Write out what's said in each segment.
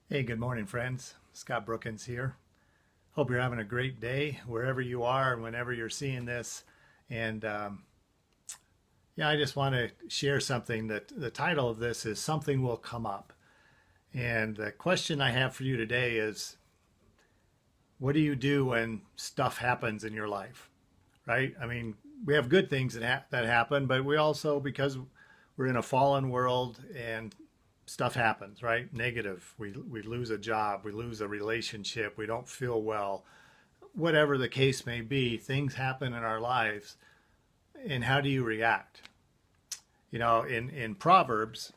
Hey, good morning, friends. Scott Brookins here. Hope you're having a great day wherever you are and whenever you're seeing this. And yeah, I just want to share something that the title of this is Something Will Come Up. And the question I have for you today is what do you do when stuff happens in your life? Right? I mean, we have good things that happen, but we also, because we're in a fallen world and stuff happens, right? Negative. We lose a job, we lose a relationship, we don't feel well. Whatever the case may be, things happen in our lives. And how do you react? In Proverbs,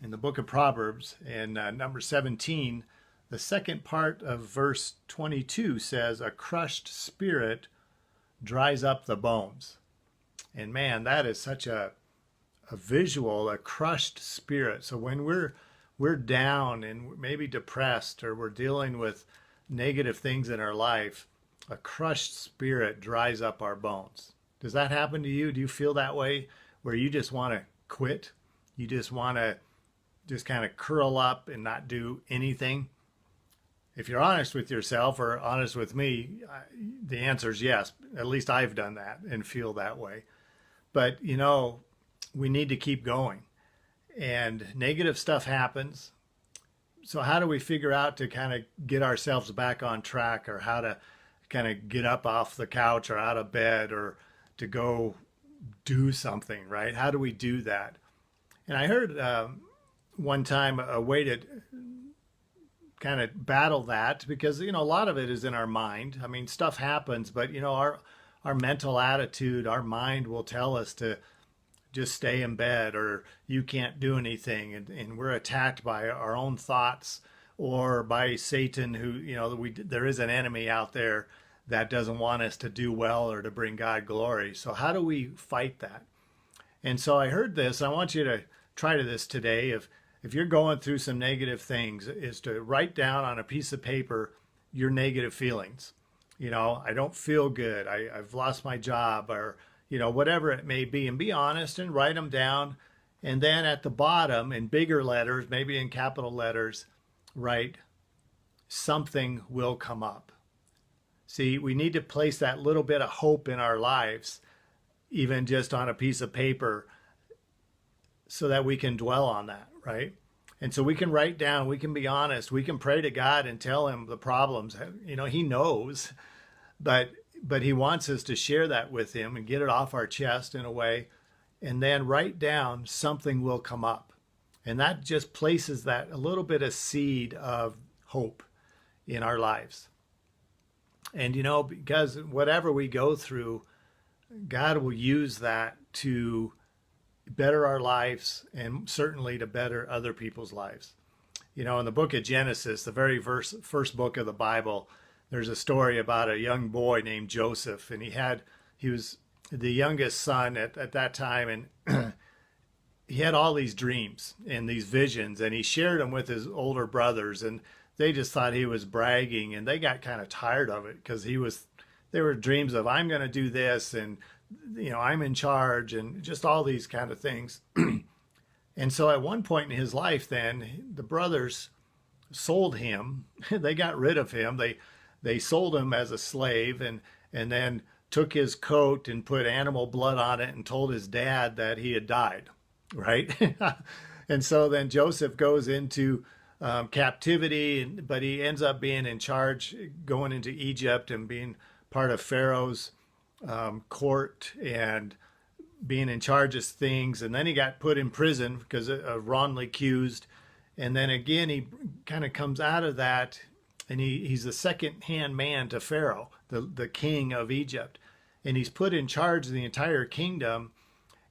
in the book of Proverbs, in number 17, the second part of verse 22 says, "A crushed spirit dries up the bones." And man, that is such a visual, a crushed spirit. So when we're down and maybe depressed or we're dealing with negative things in our life, a crushed spirit dries up our bones. Does that happen to you? Do you feel that way where you just want to quit? You just want to just kind of curl up and not do anything? If you're honest with yourself or honest with me, the answer is yes. At least I've done that and feel that way. But we need to keep going. And negative stuff happens. So how do we figure out to kind of get ourselves back on track, or how to kind of get up off the couch or out of bed or to go do something, right? How do we do that? And I heard one time a way to kind of battle that, because a lot of it is in our mind. I mean, stuff happens, but our mental attitude, our mind will tell us to just stay in bed, or you can't do anything, and we're attacked by our own thoughts or by Satan, who there is an enemy out there that doesn't want us to do well or to bring God glory. So how do we fight that? And so I heard this. I want you to try to this today. If you're going through some negative things, is to write down on a piece of paper your negative feelings. I don't feel good. I've lost my job, or whatever it may be, and be honest and write them down. And then at the bottom, in bigger letters, maybe in capital letters, write, "Something will come up." See, we need to place that little bit of hope in our lives, even just on a piece of paper, so that we can dwell on that, right? And so we can write down, we can be honest, we can pray to God and tell him the problems. He knows, but he wants us to share that with him and get it off our chest in a way, and then write down something will come up. And that just places that a little bit of seed of hope in our lives. And because whatever we go through, God will use that to better our lives, and certainly to better other people's lives. In the book of Genesis, the very first book of the Bible, there's a story about a young boy named Joseph, and he was the youngest son at that time, and he had all these dreams and these visions, and he shared them with his older brothers, and they just thought he was bragging, and they got kind of tired of it, because they were dreams of, I'm going to do this, and I'm in charge, and just all these kind of things. And so at one point in his life, then the brothers sold him. They got rid of him. They sold him as a slave, and then took his coat and put animal blood on it and told his dad that he had died, right? And so then Joseph goes into captivity, but he ends up being in charge, going into Egypt and being part of Pharaoh's court and being in charge of things. And then he got put in prison because of wrongly accused. And then again, he kind of comes out of that, and he's the second-hand man to Pharaoh, the king of Egypt. And he's put in charge of the entire kingdom.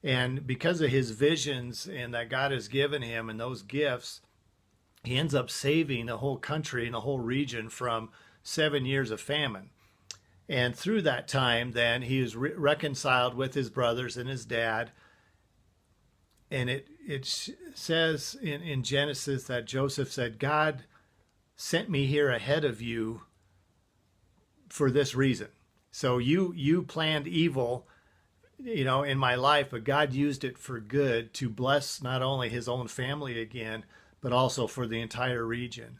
And because of his visions and that God has given him and those gifts, he ends up saving the whole country and the whole region from 7 years of famine. And through that time, then, he is reconciled with his brothers and his dad. And it says in Genesis that Joseph said, God sent me here ahead of you for this reason. So you planned evil, in my life, but God used it for good to bless not only his own family again, but also for the entire region.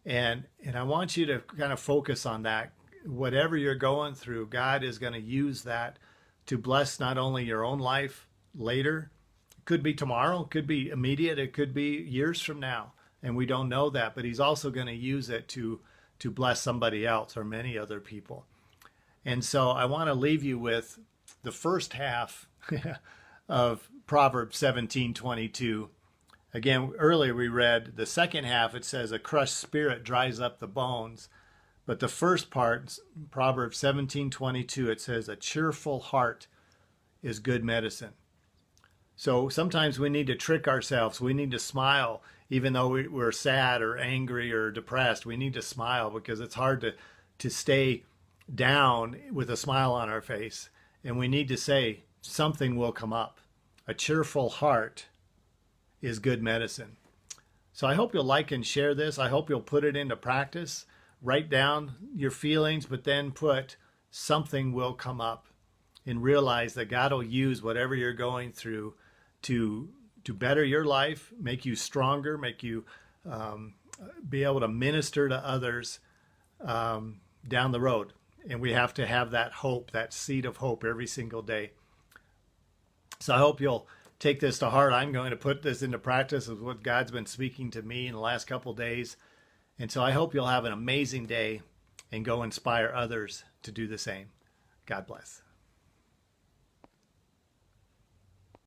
And I want you to kind of focus on that. Whatever you're going through, God is going to use that to bless not only your own life later, it could be tomorrow, it could be immediate, it could be years from now, and we don't know that, but he's also going to use it to bless somebody else or many other people. And so I want to leave you with the first half of Proverbs 17:22. Again, earlier we read the second half. It says, a crushed spirit dries up the bones. But the first part, Proverbs 17:22, it says, a cheerful heart is good medicine. So sometimes we need to trick ourselves. We need to smile, even though we're sad or angry or depressed. We need to smile because it's hard to stay down with a smile on our face. And we need to say, something will come up. A cheerful heart is good medicine. So I hope you'll like and share this. I hope you'll put it into practice. Write down your feelings, but then put something will come up, and realize that God will use whatever you're going through to better your life, make you stronger, make you be able to minister to others down the road. And we have to have that hope, that seed of hope every single day. So I hope you'll take this to heart. I'm going to put this into practice of what God's been speaking to me in the last couple of days. And so I hope you'll have an amazing day and go inspire others to do the same. God bless.